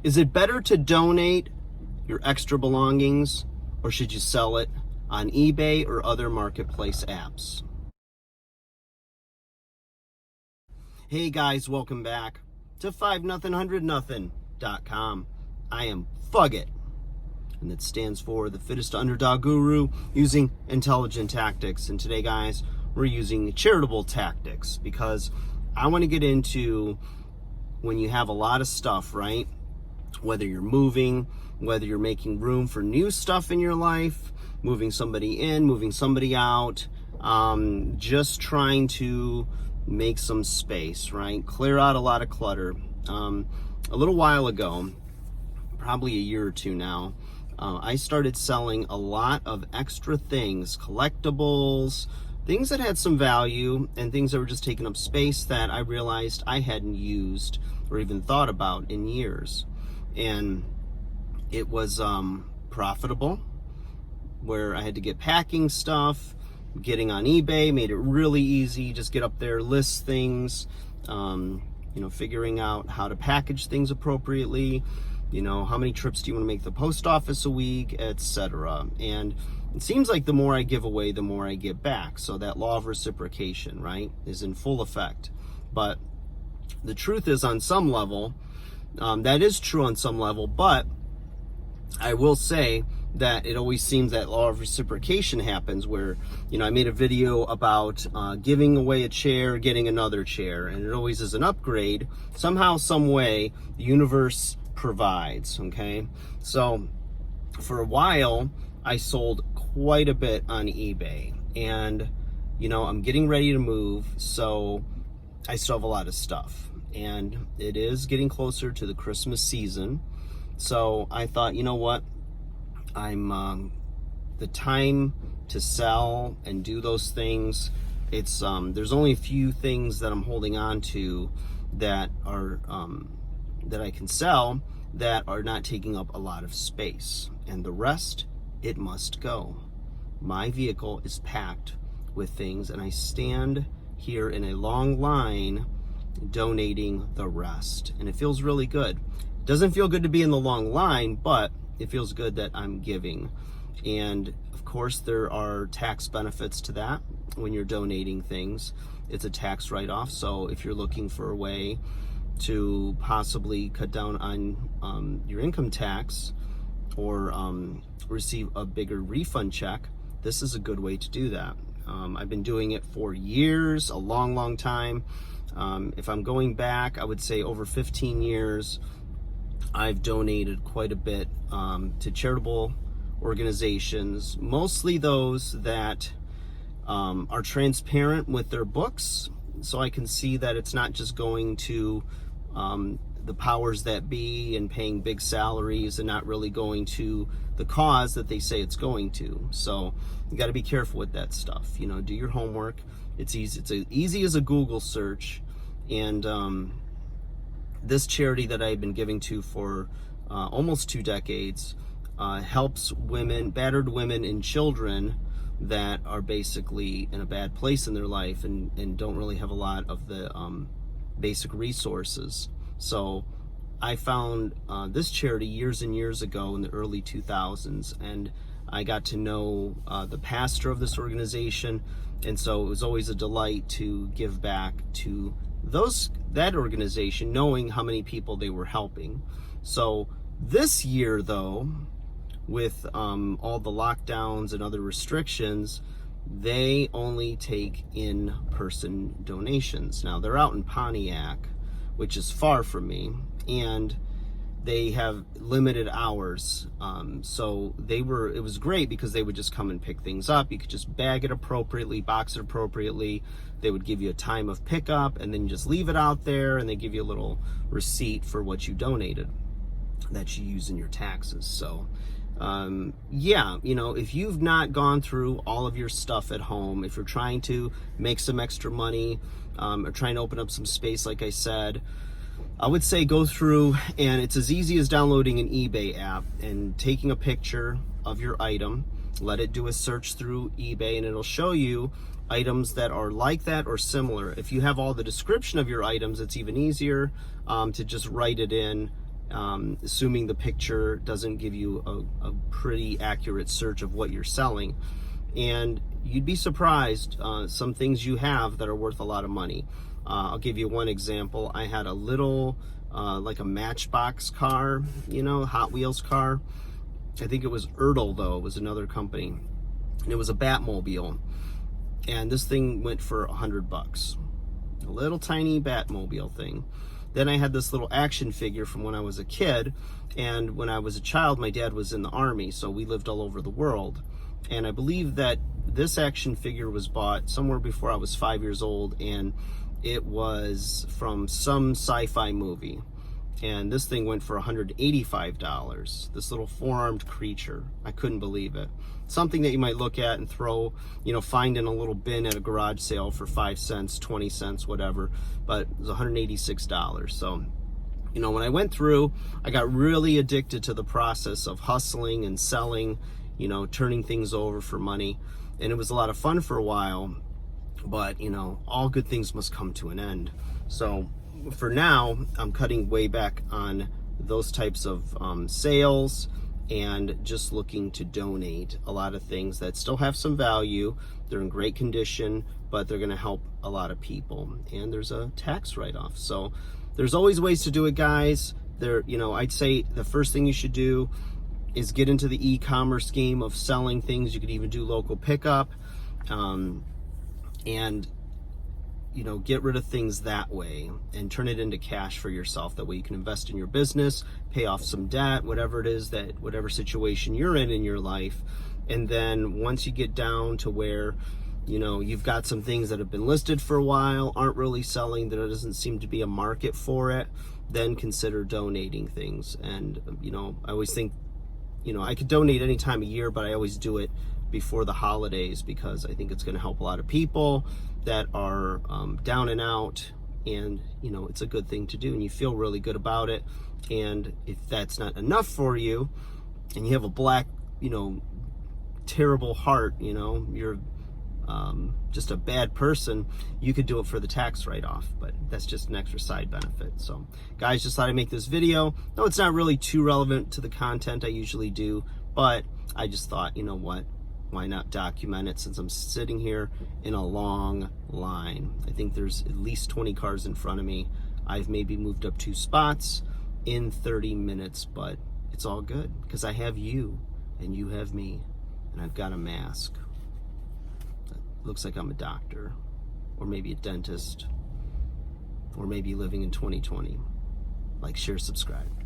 Is it better to donate your extra belongings, or should you sell it on eBay or other marketplace apps? Hey guys, welcome back to 5nothing100nothing.com. I am Fugit, and that stands for the fittest underdog guru using intelligent tactics. And today, guys, we're using charitable tactics because I want to get into when you have a lot of stuff, right? Whether you're moving, whether you're making room for new stuff in your life, moving somebody in, moving somebody out, just trying to make some space, right? Clear out a lot of clutter. A little while ago, probably a year or two now, I started selling a lot of extra things, collectibles, things that had some value, and things that were just taking up space that I realized I hadn't used or even thought about in years. And it was profitable, where I had to get packing stuff. Getting on eBay made it really easy. Just get up there, list things, figuring out how to package things appropriately, how many trips do you want to make to the post office a week, etc. And it seems like the more I give away, the more I get back. So that law of reciprocation, right, is in full effect. But the truth is, on some level, that is true on some level, but I will say that it always seems that law of reciprocation happens where, I made a video about giving away a chair, getting another chair, and it always is an upgrade. Somehow, some way, the universe provides, okay? So for a while, I sold quite a bit on eBay, and, I'm getting ready to move, so I still have a lot of stuff. And it is getting closer to the Christmas season. So I thought, you know what? I'm the time to sell and do those things. It's there's only a few things that I'm holding on to that are that I can sell that are not taking up a lot of space, and the rest, it must go. My vehicle is packed with things, and I stand here in a long line donating the rest, and it feels really good. It doesn't feel good to be in the long line, but it feels good that I'm giving. And of course, there are tax benefits to that. When you're donating things, it's a tax write-off. So if you're looking for a way to possibly cut down on your income tax or receive a bigger refund check, this is a good way to do that. I've been doing it for years, a long time. If I'm going back, I would say over 15 years, I've donated quite a bit to charitable organizations, mostly those that are transparent with their books, so I can see that it's not just going to the powers that be and paying big salaries and not really going to the cause that they say it's going to. So you got to be careful with that stuff. Do your homework. It's easy. It's as easy as a Google search. And this charity that I've been giving to for almost 2 decades helps women, battered women and children that are basically in a bad place in their life and don't really have a lot of the basic resources. So I found this charity years and years ago in the early 2000s, and I got to know the pastor of this organization, and so it was always a delight to give back to that organization, knowing how many people they were helping. So this year, though, with all the lockdowns and other restrictions, they only take in-person donations. Now, they're out in Pontiac, which is far from me, and they have limited hours. So it was great because they would just come and pick things up. You could just bag it appropriately, box it appropriately. They would give you a time of pickup, and then you just leave it out there, and they give you a little receipt for what you donated that you use in your taxes. So if you've not gone through all of your stuff at home, if you're trying to make some extra money, or trying to open up some space, like I said, I would say go through, and it's as easy as downloading an eBay app and taking a picture of your item, let it do a search through eBay, and it'll show you items that are like that or similar. If you have all the description of your items, it's even easier to just write it in assuming the picture doesn't give you a pretty accurate search of what you're selling. And you'd be surprised some things you have that are worth a lot of money. I'll give you one example. I had a little like a Matchbox car, Hot Wheels car. I think it was Ertl, though. It was another company, and it was a Batmobile, and this thing went for $100. A little tiny Batmobile thing. Then I had this little action figure from when I was a kid, and when I was a child, my dad was in the Army, so we lived all over the world. And I believe that this action figure was bought somewhere before I was 5 years old, and it was from some sci-fi movie. And this thing went for $185. This little four-armed creature. I couldn't believe it. Something that you might look at and throw, find in a little bin at a garage sale for 5 cents, 20 cents, whatever. But it was $186. So, when I went through, I got really addicted to the process of hustling and selling, turning things over for money. And it was a lot of fun for a while. But, all good things must come to an end. So, for now, I'm cutting way back on those types of sales and just looking to donate a lot of things that still have some value. They're in great condition, but they're going to help a lot of people. And there's a tax write-off. So there's always ways to do it, guys. I'd say the first thing you should do is get into the e-commerce game of selling things. You could even do local pickup, and get rid of things that way and turn it into cash for yourself. That way you can invest in your business, pay off some debt, whatever it is, whatever situation you're in your life. And then once you get down to where, you've got some things that have been listed for a while, aren't really selling, there doesn't seem to be a market for it, then consider donating things. And, I always think, I could donate any time of year, but I always do it before the holidays because I think it's going to help a lot of people that are down and out, and it's a good thing to do, and you feel really good about it. And if that's not enough for you, and you have a black, terrible heart, you're just a bad person, you could do it for the tax write-off, but that's just an extra side benefit. So guys, just thought I'd make this video. No, it's not really too relevant to the content I usually do, but I just thought, what? Why not document it since I'm sitting here in a long line? I think there's at least 20 cars in front of me. I've maybe moved up 2 spots in 30 minutes, but it's all good because I have you and you have me, and I've got a mask. It looks like I'm a doctor, or maybe a dentist, or maybe living in 2020. Like, share, subscribe.